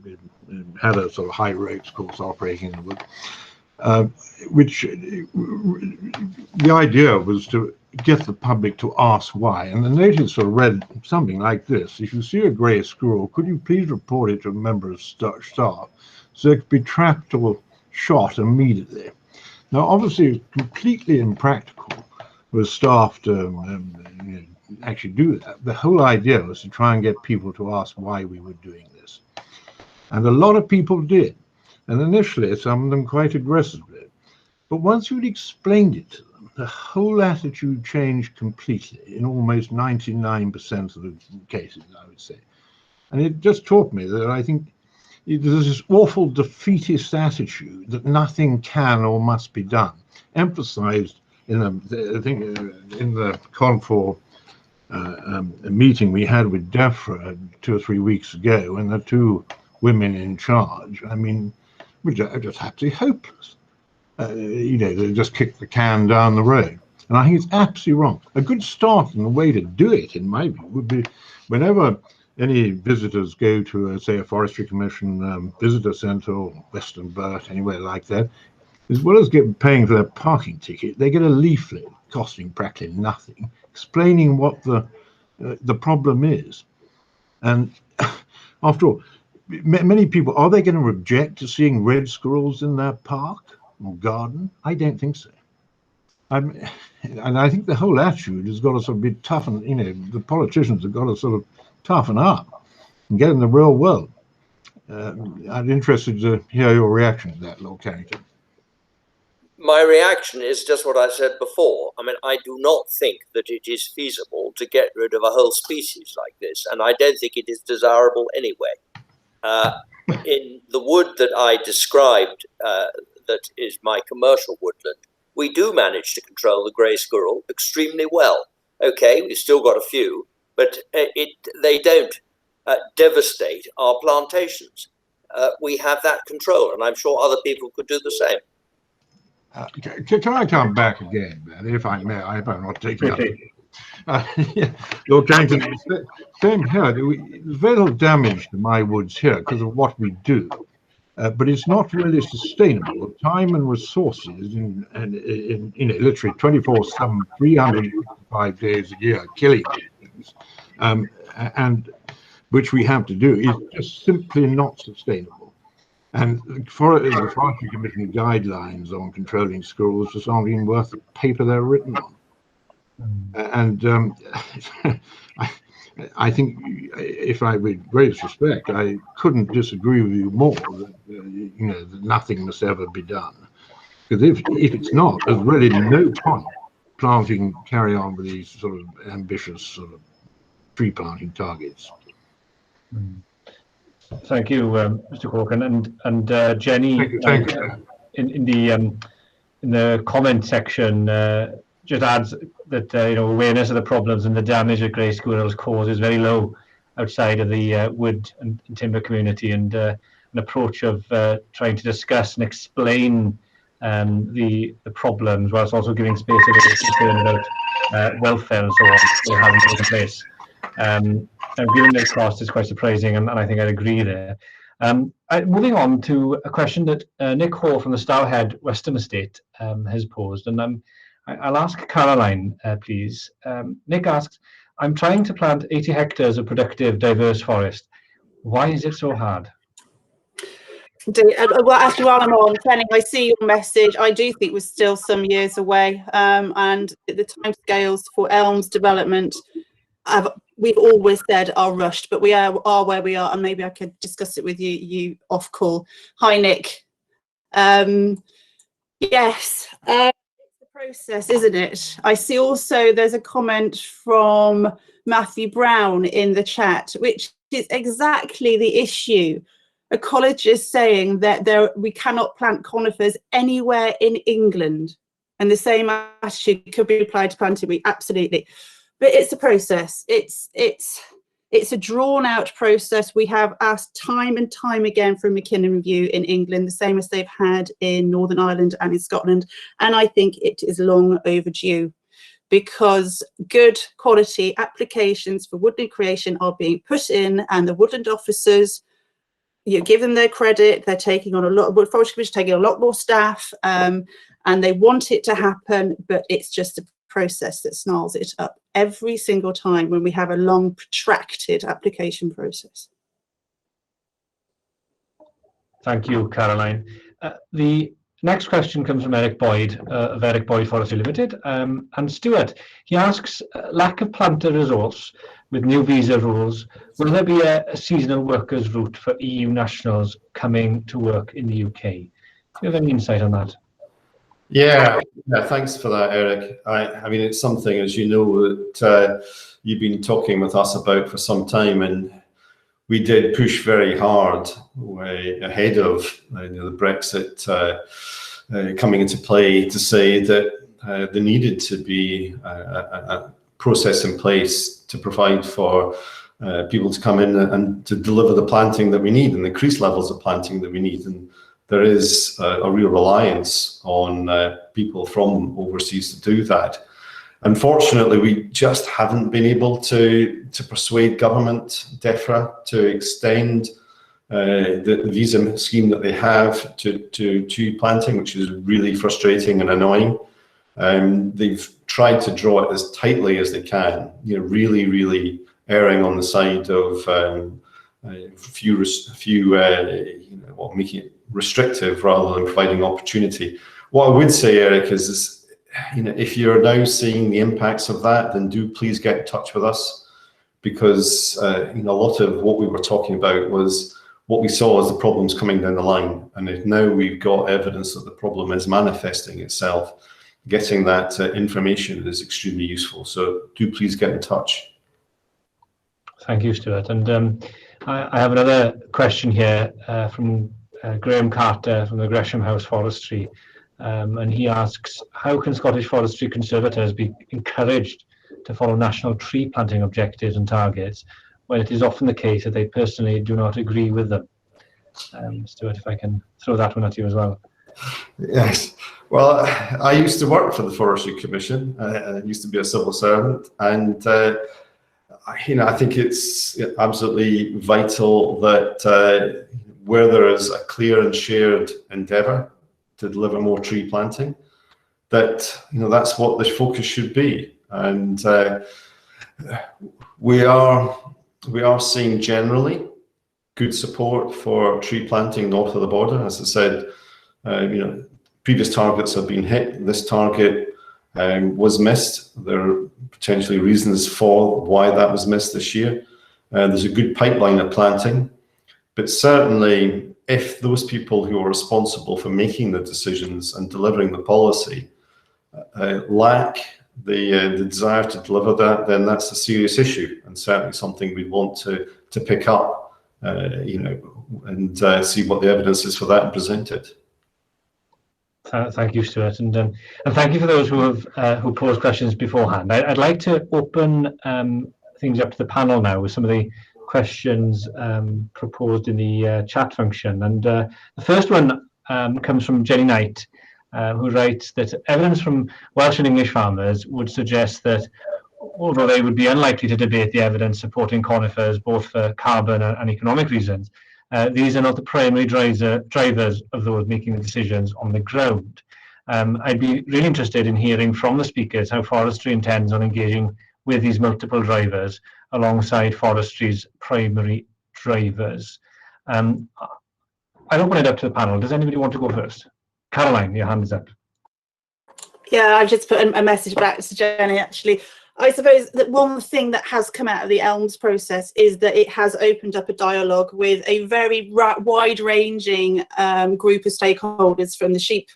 we had a sort of high rates course operating in the wood, which the idea was to get the public to ask why. And the notice sort of read something like this: if you see a grey squirrel, could you please report it to a member of staff so it could be trapped or shot immediately. Now, obviously, it's completely impractical for staff to actually do that. The whole idea was to try and get people to ask why we were doing this. And a lot of people did. And initially, some of them quite aggressively. But once you'd explained it to them, the whole attitude changed completely in almost 99% of the cases, I would say. And it just taught me that I think there's this awful defeatist attitude that nothing can or must be done, emphasized in the Confor a meeting we had with DEFRA 2 or 3 weeks ago, and the two women in charge, I mean, were just absolutely hopeless. They just kicked the can down the road. And I think it's absolutely wrong. A good start and the way to do it, in my view, would be whenever any visitors go to, say, a Forestry Commission visitor centre or Western Burt, anywhere like that, as well as paying for their parking ticket, they get a leaflet costing practically nothing, explaining what the problem is. And after all, many people, are they going to object to seeing red squirrels in their park or garden? I don't think so. And I think the whole attitude has got to sort of be toughened. The politicians have got to sort of toughen up and get in the real world. I'm interested to hear your reaction to that, Lord Carrington. My reaction is just what I said before. I mean, I do not think that it is feasible to get rid of a whole species like this, and I don't think it is desirable anyway. In the wood that I described, that is my commercial woodland, we do manage to control the grey squirrel extremely well. Okay, we've still got a few, but they don't devastate our plantations. We have that control, and I'm sure other people could do the same. Can I come back again, Ben, if I may? I hope I'm not taking up. Lord Carrington, same here. There's very little damage to my woods here because of what we do, but it's not really sustainable. Time and resources, in literally 24/7, 365 days a year, killing things, and which we have to do, is just simply not sustainable. And for the Forestry Commission guidelines on controlling squirrels just aren't even worth the paper they're written on. And I think, if I, with greatest respect, I couldn't disagree with you more that that nothing must ever be done. Because if it's not, there's really no point carry on with these sort of ambitious sort of tree planting targets. Thank you, Mr. Corkin, and Jenny. Thank you. In the comment section, just adds that awareness of the problems and the damage that grey squirrels cause is very low outside of the wood and timber community, and an approach of trying to discuss and explain the problems, whilst also giving space to concern about welfare and so on that haven't taken place. And given the cost, it's quite surprising, and I think I'd agree there. Moving on to a question that Nick Hall from the Stourhead Western Estate has posed, and I'll ask Caroline, please. Nick asks, I'm trying to plant 80 hectares of productive, diverse forest. Why is it so hard? Well, actually, while I'm on, Penning, I see your message. I do think we're still some years away, and the timescales for elms development, we've always said are rushed, but we are where we are, and maybe I could discuss it with you off call. Hi, Nick. Yes, it's the process, isn't it? I see also there's a comment from Matthew Brown in the chat, which is exactly the issue. Ecologists saying that we cannot plant conifers anywhere in England, and the same attitude could be applied to planting wheat, absolutely. But it's a process. It's a drawn-out process. We have asked time and time again for a McKinnon review in England, the same as they've had in Northern Ireland and in Scotland, and I think it is long overdue, because good quality applications for woodland creation are being put in, and the woodland officers, you give them their credit. They're taking on a lot. Forestry Commission taking a lot more staff, and they want it to happen, but it's just a process that snarls it up every single time when we have a long, protracted application process. Thank you, Caroline. The next question comes from Eric Boyd of Eric Boyd Forestry Limited. And Stuart, he asks, lack of planter resource with new visa rules, will there be a seasonal workers route for EU nationals coming to work in the UK? Do you have any insight on that? Yeah, thanks for that, Eric. I mean, it's something, as you know, that you've been talking with us about for some time, and we did push very hard way ahead of the Brexit coming into play to say that there needed to be a process in place to provide for people to come in and to deliver the planting that we need and the increased levels of planting that we need. And there is a real reliance on people from overseas to do that. Unfortunately, we just haven't been able to persuade government, DEFRA, to extend the visa scheme that they have to planting, which is really frustrating and annoying. They've tried to draw it as tightly as they can, really erring on the side of making it restrictive rather than providing opportunity. What I would say, Eric, is if you're now seeing the impacts of that, then do please get in touch with us, because a lot of what we were talking about was what we saw as the problems coming down the line, and if now we've got evidence that the problem is manifesting itself, getting that information is extremely useful. So do please get in touch. Thank you, Stuart. And I have another question here from Graham Carter from the Gresham House Forestry. And he asks, how can Scottish forestry conservators be encouraged to follow national tree planting objectives and targets when it is often the case that they personally do not agree with them? Stuart, if I can throw that one at you as well. Yes. Well, I used to work for the Forestry Commission. I used to be a civil servant, and I think it's absolutely vital that where there is a clear and shared endeavour to deliver more tree planting, that's what the focus should be. And we are seeing generally good support for tree planting north of the border. As I said, previous targets have been hit. This target was missed. There are potentially reasons for why that was missed this year. There's a good pipeline of planting, but certainly if those people who are responsible for making the decisions and delivering the policy lack the desire to deliver that, then that's a serious issue, and certainly something we want to pick up, and see what the evidence is for that and present it. Thank you, Stuart, and thank you for those who posed questions beforehand. I'd like to open things up to the panel now with some of the questions proposed in the chat function. And the first one comes from Jenny Knight, who writes that evidence from Welsh and English farmers would suggest that although they would be unlikely to debate the evidence supporting conifers both for carbon and economic reasons, these are not the primary drivers of those making the decisions on the ground. I'd be really interested in hearing from the speakers how forestry intends on engaging with these multiple drivers alongside forestry's primary drivers. I'll open it up to the panel. Does anybody want to go first? Caroline, your hand is up. Yeah, I've just put a message back to Jenny, actually. I suppose that one thing that has come out of the ELMS process is that it has opened up a dialogue with a very wide-ranging group of stakeholders, from the Sheep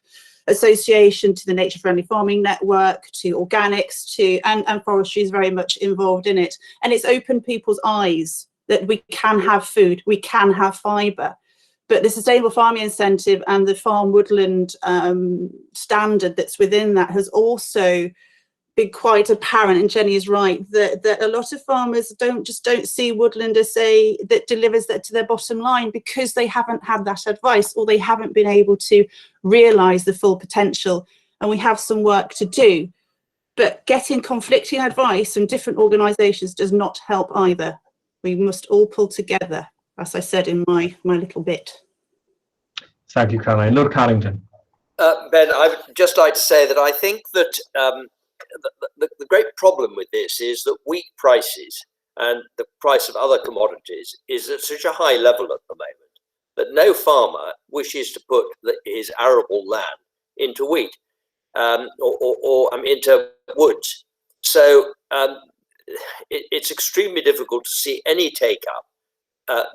Association to the Nature Friendly Farming Network to organics and forestry is very much involved in it. And it's opened people's eyes that we can have food, we can have fibre. But the Sustainable Farming Incentive and the Farm Woodland standard that's within that has also been quite apparent, and Jenny is right, that a lot of farmers don't see woodland as that delivers that to their bottom line, because they haven't had that advice, or they haven't been able to realise the full potential. And we have some work to do. But getting conflicting advice from different organisations does not help either. We must all pull together, as I said in my little bit. Thank you, Caroline. Lord Carrington. Ben, I would just like to say that I think that the great problem with this is that wheat prices and the price of other commodities is at such a high level at the moment that no farmer wishes to put his arable land into wheat or into woods. So it's extremely difficult to see any take up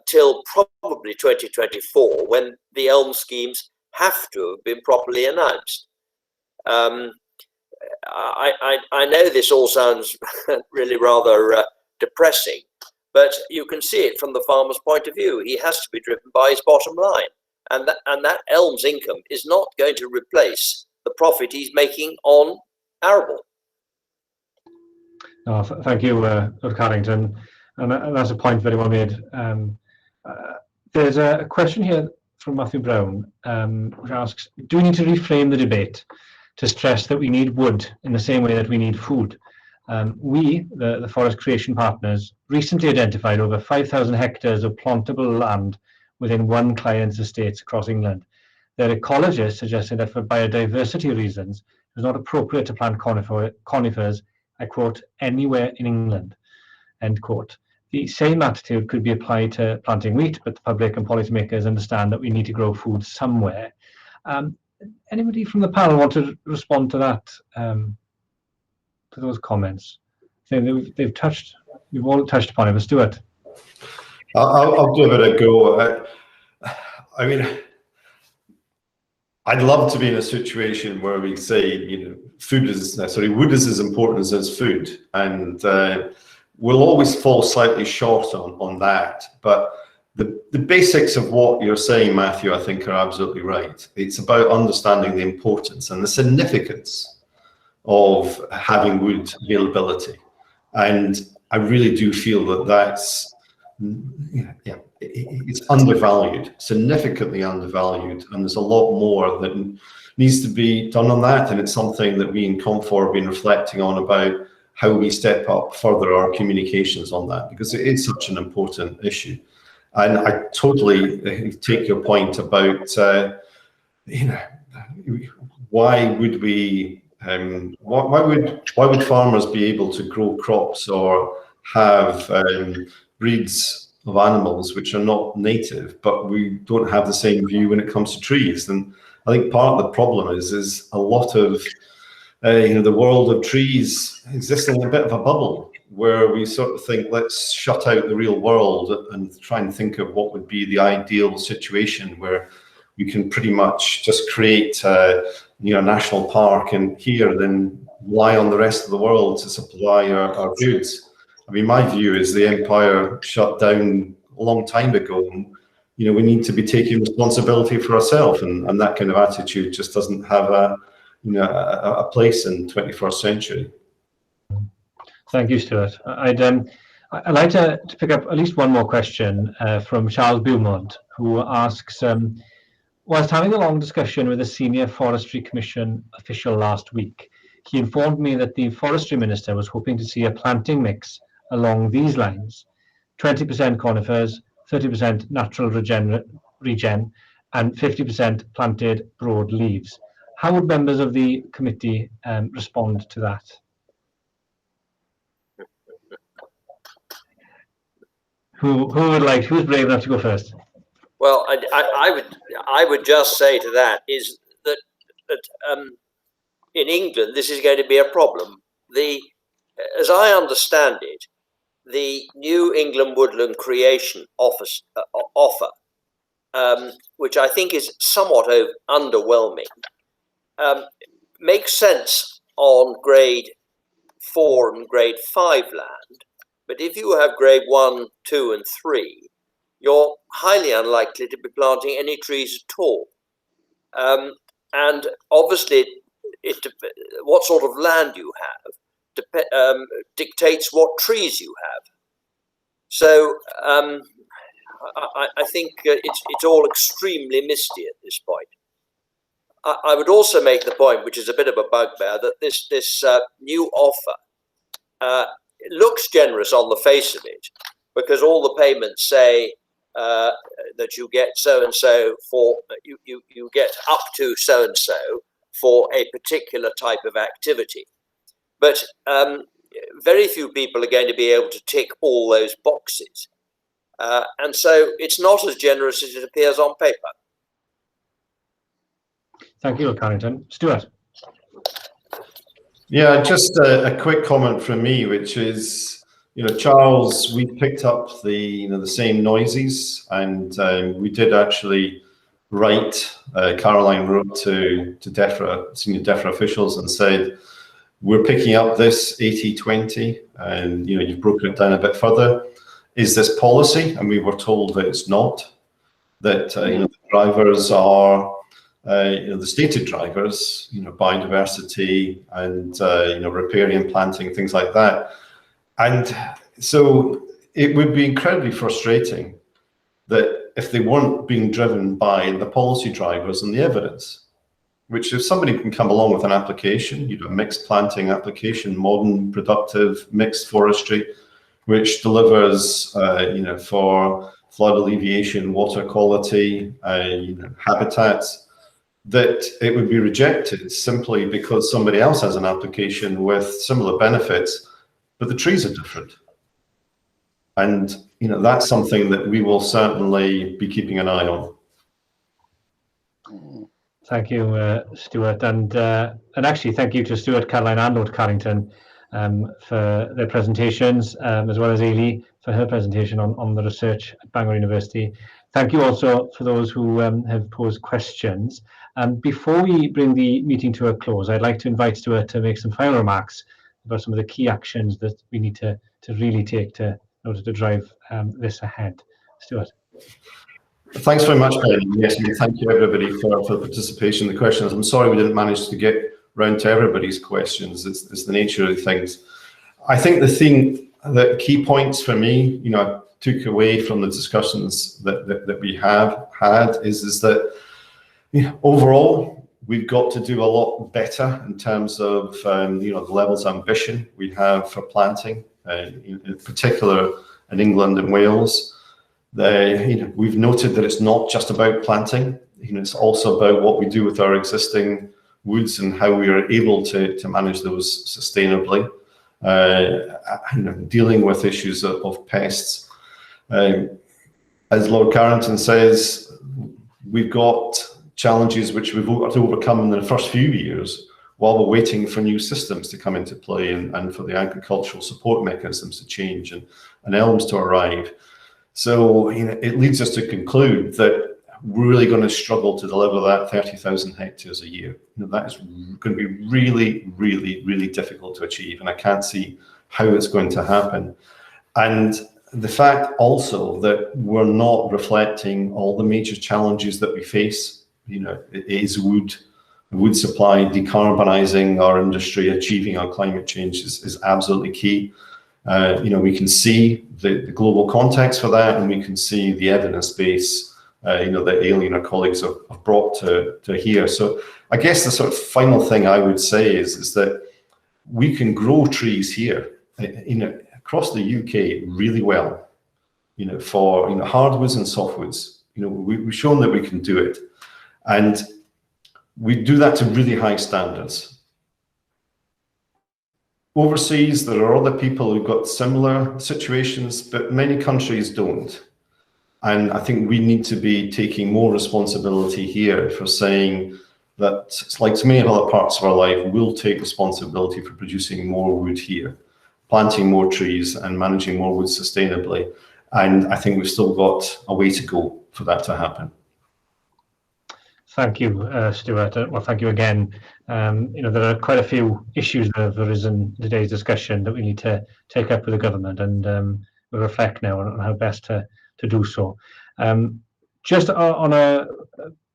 till probably 2024, when the elm schemes have to have been properly announced. I know this all sounds really rather depressing, but you can see it from the farmer's point of view. He has to be driven by his bottom line, and that elm's income is not going to replace the profit he's making on arable. Oh, thank you, Dr. Carrington, and that's a point very well made. There's a question here from Matthew Brown, which asks, do we need to reframe the debate to stress that we need wood in the same way that we need food? We, the Forest Creation Partners, recently identified over 5,000 hectares of plantable land within one client's estates across England. Their ecologists suggested that for biodiversity reasons, it was not appropriate to plant conifers, I quote, anywhere in England, end quote. The same attitude could be applied to planting wheat, but the public and policymakers understand that we need to grow food somewhere. Anybody from the panel want to respond to that, to those comments? We've all touched upon it, but Stuart. I'll give it a go. I mean, I'd love to be in a situation where we say, you know, wood is as important as food, and we'll always fall slightly short on that. But the basics of what you're saying, Matthew, I think are absolutely right. It's about understanding the importance and the significance of having wood availability, and I really do feel that that's, yeah, it's undervalued, significantly undervalued, and there's a lot more that needs to be done on that, and it's something that we in Confor have been reflecting on about how we step up further our communications on that, because it is such an important issue. And I totally take your point about, you know, why would we, why would farmers be able to grow crops or have breeds of animals which are not native, but we don't have the same view when it comes to trees? And I think part of the problem is a lot of, you know, the world of trees exists in a bit of a bubble, where we sort of think, let's shut out the real world and try and think of what would be the ideal situation where we can pretty much just create you know, a national park and here, and then rely on the rest of the world to supply our goods. I mean, my view is the empire shut down a long time ago, and you know, we need to be taking responsibility for ourselves, and that kind of attitude just doesn't have a, you know, a place in 21st century. Thank you, Stuart. I'd like to pick up at least one more question from Charles Beaumont, who asks, whilst having a long discussion with a senior Forestry Commission official last week, he informed me that the Forestry Minister was hoping to see a planting mix along these lines: 20% conifers, 30% natural regen, and 50% planted broad leaves. How would members of the committee respond to that? Who's brave enough to go first? Well, I would just say to that is that in England this is going to be a problem. As I understand it, the New England Woodland Creation offer, which I think is somewhat underwhelming, makes sense on grade 4 and grade 5 land. But if you have grade 1, 2, and 3, you're highly unlikely to be planting any trees at all. And obviously, what sort of land you have dictates what trees you have. So I think it's all extremely misty at this point. I would also make the point, which is a bit of a bugbear, that this new offer looks generous on the face of it, because all the payments say that you get so and so for you get up to so and so for a particular type of activity, but very few people are going to be able to tick all those boxes. And so it's not as generous as it appears on paper. Thank you, Carrington. Stuart. Yeah, just a quick comment from me, which is, Charles, we picked up the same noises, and we did actually write. Caroline wrote to DEFRA, senior DEFRA officials, and said, we're picking up this 80-20, and you've broken it down a bit further. Is this policy? And we were told that it's not. That the drivers are. The stated drivers, biodiversity and, riparian planting, things like that. And so it would be incredibly frustrating that if they weren't being driven by the policy drivers and the evidence, which if somebody can come along with an application, a mixed planting application, modern, productive, mixed forestry, which delivers, for flood alleviation, water quality, habitats, that it would be rejected simply because somebody else has an application with similar benefits, but the trees are different. And that's something that we will certainly be keeping an eye on. Thank you, Stuart, and actually thank you to Stuart, Caroline, and Lord Carrington for their presentations, as well as Healy for her presentation on the research at Bangor University. Thank you also for those who have posed questions. Before we bring the meeting to a close, I'd like to invite Stuart to make some final remarks about some of the key actions that we need to really take in order to drive this ahead. Stuart. Thanks very much, Ben. Yes, thank you everybody for the participation, the questions. I'm sorry we didn't manage to get round to everybody's questions. It's the nature of things. I think the key points for me, I took away from the discussions that we have had is that overall, we've got to do a lot better in terms of the levels of ambition we have for planting, in particular in England and Wales. We've noted that it's not just about planting. It's also about what we do with our existing woods and how we are able to manage those sustainably, dealing with issues of pests. As Lord Carrington says, we've got challenges which we've got to overcome in the first few years while we're waiting for new systems to come into play and for the agricultural support mechanisms to change and elms to arrive. So it leads us to conclude that we're really going to struggle to deliver that 30,000 hectares a year. That is going to be really, really, really difficult to achieve, and I can't see how it's going to happen. And the fact also that we're not reflecting all the major challenges that we face, it is wood supply, decarbonising our industry, achieving our climate change is absolutely key. We can see the global context for that, and we can see the evidence base, that Healy and our colleagues have brought to here. So I guess the sort of final thing I would say is that we can grow trees here, across the UK really well, for hardwoods and softwoods. We've shown that we can do it, and we do that to really high standards. Overseas, there are other people who've got similar situations, but many countries don't. And I think we need to be taking more responsibility here for saying that, like so many other parts of our life, we'll take responsibility for producing more wood here, planting more trees and managing more wood sustainably. And I think we've still got a way to go for that to happen. Thank you, Stuart. Well, thank you again. There are quite a few issues that have arisen in today's discussion that we need to take up with the government, and we'll reflect now on how best to do so. Just on a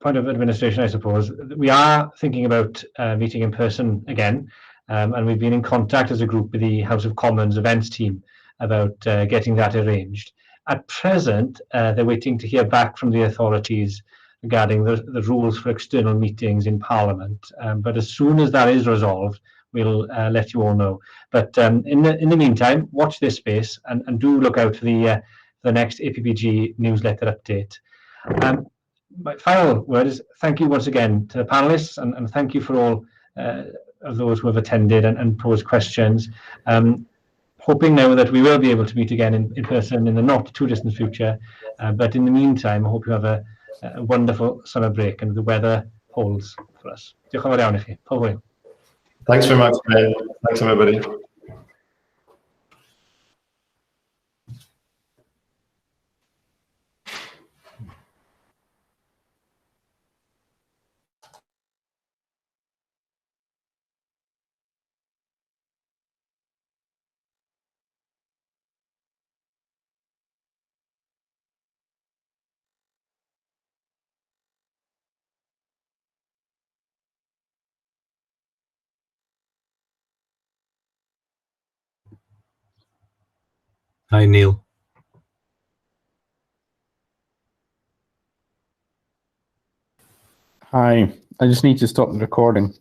point of administration, I suppose, we are thinking about meeting in person again, and we've been in contact as a group with the House of Commons events team about getting that arranged. At present, they're waiting to hear back from the authorities regarding the rules for external meetings in Parliament. But as soon as that is resolved, we'll let you all know. But in the meantime, watch this space and do look out for the next APPG newsletter update. My final word is thank you once again to the panelists, and thank you for all of those who have attended and posed questions. hoping now that we will be able to meet again in person in the not too distant future. But in the meantime, I hope you have a wonderful summer break and the weather holds for us. Diolch yn fawr iawn I chi. Pob hwyl. Thanks very much, Ben. Thanks, everybody. Hi, Neil. Hi, I just need to stop the recording.